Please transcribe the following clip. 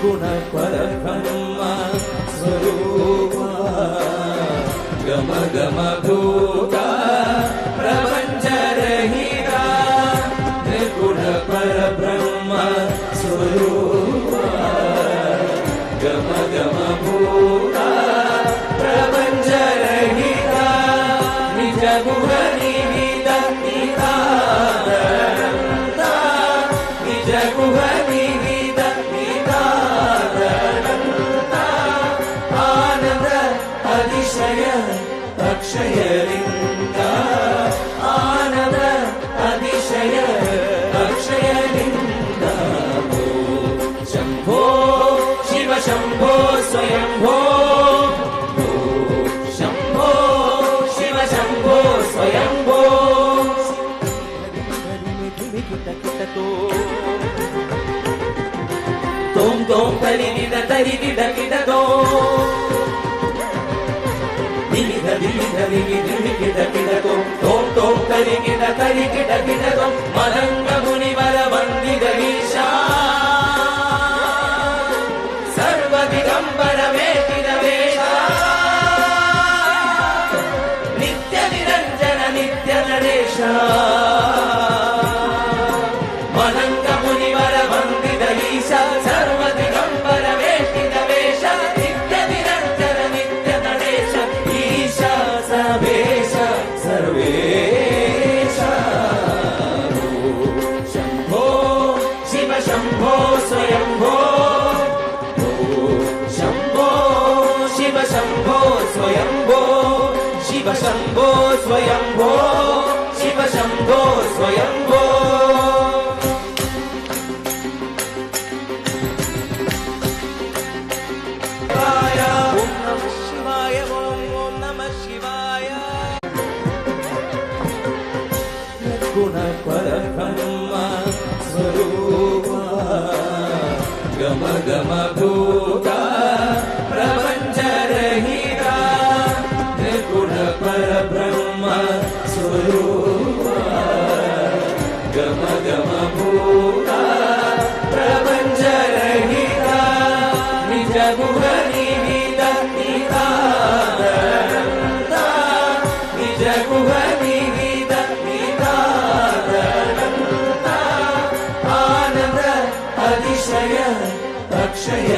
निर्गुण परब्रह्म स्वरूप गम गम भूता प्रपंच रहिता निर्गुण परब्रह्म स्वरूप गम गम भूता प्रपंच रहिता निज गुण निविद निरादरन्ता निज गुण निविद निरादरन्ता आनंद अतिशय अक्षयलिंग आनंद अतिशय अक्षयलिंग शंभो शिव शंभो स्वयंभो शंभो शिव शंभो स्वयंभो तोम तोम तरि निद किद तो दिविध दिविध दिविध किद तो तोम तरि किद तो मदंग मुनिवर वंदित ईशा सर्व दिगंबर वेतिद वेशा नित्य निरंजन नित्य नरेशा मदंग मुनिवर वंदित ईशा सर्व दिगंबर वेतिद वेशा नित्य निरंजन नित्य नरेश ईशा सर्वेश सर्वेशा शंभो शिव शंभो स्वयंभो शंभो शिव शंभो स्वयंभो शिव शंभो स्वयंभो शिव शंभो स्वयंभो गुण परब्रह्म स्वरूप गम गम भूता प्रपंच रहिता निर्गुण परब्रह्म स्वरूप गम गम भूता प्रपंच रहिता निज गुण निविद निरादरन्ता निज गुण निविद निरादरन्ता आनंद अतिशय अक्षय